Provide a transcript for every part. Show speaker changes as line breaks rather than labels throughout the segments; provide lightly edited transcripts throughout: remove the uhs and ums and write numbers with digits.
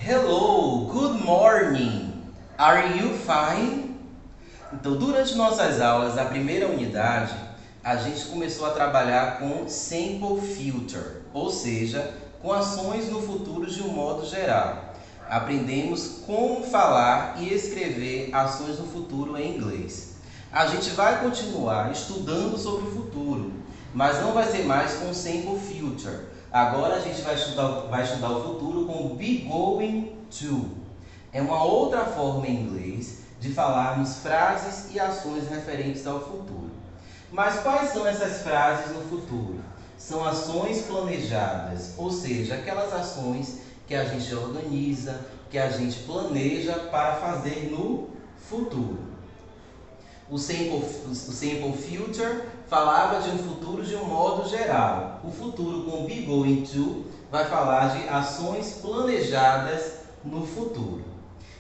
Hello, good morning. Are you fine? Então, durante nossas aulas da primeira unidade, a gente começou a trabalhar com Simple Future, ou seja, com ações no futuro de um modo geral. Aprendemos como falar e escrever ações no futuro em inglês. A gente vai continuar estudando sobre o futuro, mas não vai ser mais com Simple Future. Agora a gente vai estudar o futuro com be going to. É uma outra forma em inglês de falarmos frases e ações referentes ao futuro. Mas quais são essas frases no futuro? São ações planejadas, ou seja, aquelas ações que a gente organiza, que a gente planeja para fazer no futuro. O Simple Future falava de um futuro de um modo geral. O futuro com be going to vai falar de ações planejadas no futuro.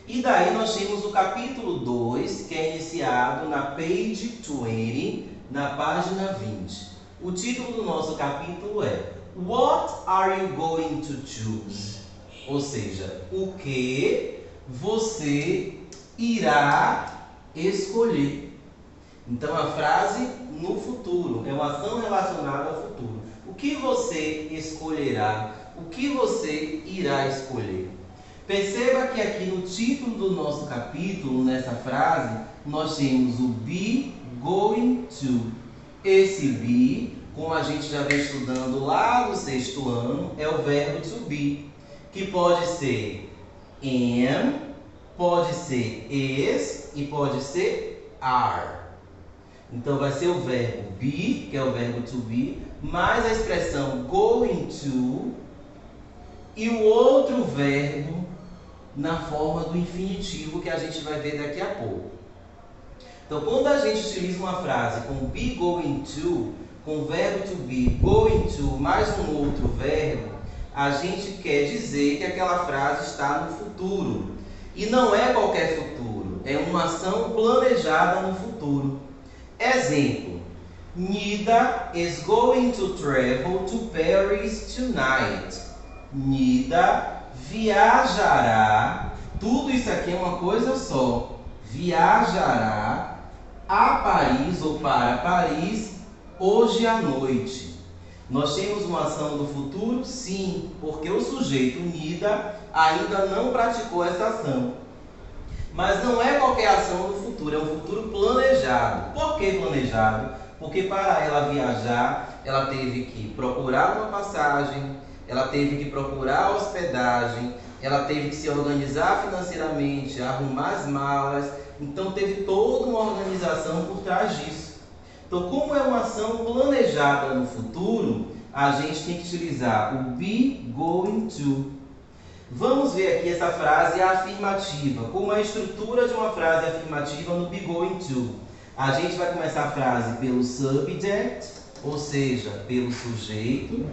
E daí nós temos o capítulo 2, que é iniciado na page 20, na página 20. O título do nosso capítulo é What are you going to choose? Ou seja, o que você irá escolher. Então a frase no futuro é uma ação relacionada ao futuro. O que você escolherá? O que você irá escolher? Perceba que aqui no título do nosso capítulo, nessa frase, nós temos o be going to. Esse be, como a gente já vem estudando lá no 6º ano, é o verbo to be, que pode ser am, pode ser is e pode ser are. Então vai ser o verbo be, que é o verbo to be, mais a expressão going to e o outro verbo na forma do infinitivo que a gente vai ver daqui a pouco. Então, quando a gente utiliza uma frase com be going to, com o verbo to be, going to, mais um outro verbo, a gente quer dizer que aquela frase está no futuro. E não é qualquer futuro, é uma ação planejada no futuro. Exemplo, Nida is going to travel to Paris tonight. Nida viajará, tudo isso aqui é uma coisa só, viajará a Paris ou para Paris hoje à noite. Nós temos uma ação do futuro? Sim, porque o sujeito Nida ainda não praticou essa ação. Mas não é qualquer ação no futuro, é um futuro planejado. Por que planejado? Porque para ela viajar, ela teve que procurar uma passagem, ela teve que procurar hospedagem, ela teve que se organizar financeiramente, arrumar as malas. Então teve toda uma organização por trás disso. Então, como é uma ação planejada no futuro, a gente tem que utilizar o be going to. Vamos ver aqui essa frase afirmativa, como a estrutura de uma frase afirmativa no be going to. A gente vai começar a frase pelo subject, ou seja, pelo sujeito.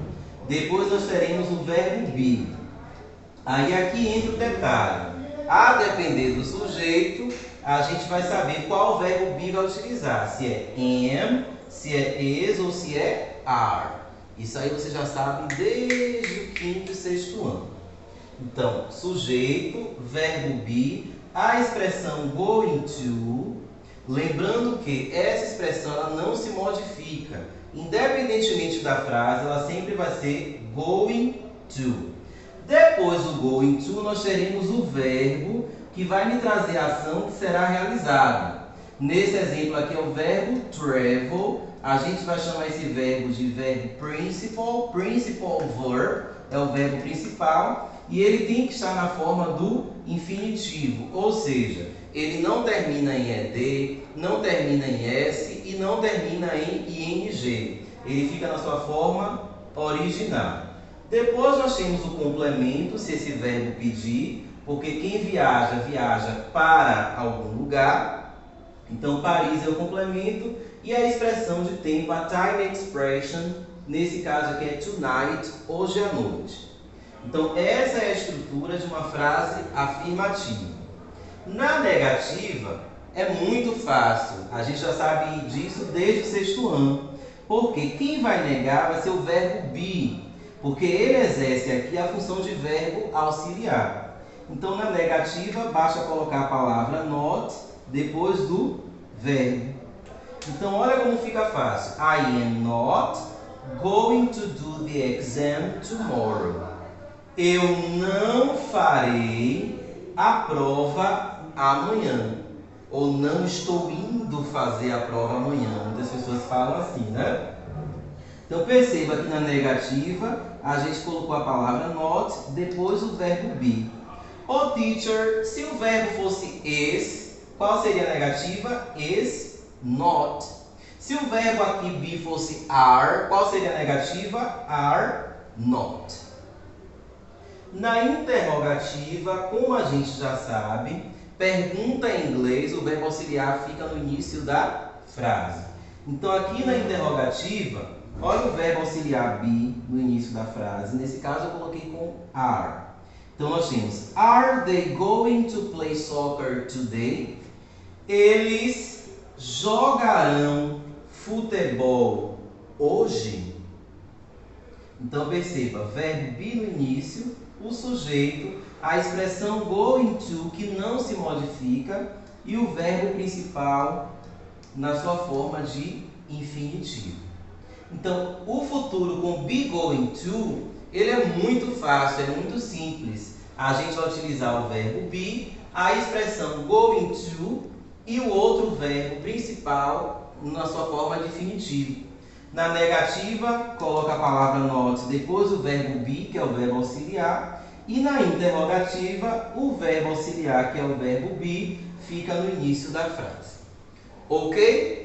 Depois nós teremos o verbo be. Aí aqui entra o detalhe. A depender do sujeito, a gente vai saber qual verbo be vai utilizar. Se é am, se é is ou se é are. Isso aí você já sabe desde o 5º e 6º ano. Então, sujeito, verbo be, a expressão going to, lembrando que essa expressão ela não se modifica. Independentemente da frase, ela sempre vai ser going to. Depois do going to, nós teremos o verbo que vai me trazer a ação que será realizada. Nesse exemplo aqui é o verbo travel. A gente vai chamar esse verbo de verbo principal. Principal verb é o verbo principal. E ele tem que estar na forma do infinitivo. Ou seja, ele não termina em ed, não termina em s e não termina em ing. Ele fica na sua forma original. Depois nós temos o complemento, se esse verbo pedir, porque quem viaja, viaja para algum lugar. Então, Paris é o complemento e a expressão de tempo, a time expression, nesse caso aqui é tonight, hoje à noite. Então, essa é a estrutura de uma frase afirmativa. Na negativa, é muito fácil. A gente já sabe disso desde o 6º ano. Porque quem vai negar vai ser o verbo be. Porque ele exerce aqui a função de verbo auxiliar. Então, na negativa, basta colocar a palavra not depois do verbo. Então, olha como fica fácil. I am not going to do the exam tomorrow. Eu não farei a prova amanhã. Ou não estou indo fazer a prova amanhã. Muitas pessoas falam assim, né? Então perceba que na negativa a gente colocou a palavra not depois do verbo be. Ô teacher, se o verbo fosse is, qual seria a negativa? Is not. Se o verbo aqui be fosse are, qual seria a negativa? Are not. Na interrogativa, como a gente já sabe, pergunta em inglês, o verbo auxiliar fica no início da frase. Então aqui na interrogativa, olha o verbo auxiliar be no início da frase. Nesse caso eu coloquei com are. Então nós temos Are they going to play soccer today? Eles jogarão futebol hoje? Então perceba, verbo be no início, o sujeito, a expressão going to, que não se modifica, e o verbo principal na sua forma de infinitivo. Então, o futuro com be going to, ele é muito fácil, é muito simples. A gente vai utilizar o verbo be, a expressão going to e o outro verbo principal na sua forma de infinitivo. Na negativa, coloca a palavra not depois do verbo be, que é o verbo auxiliar, e na interrogativa, o verbo auxiliar, que é o verbo be, fica no início da frase. Ok?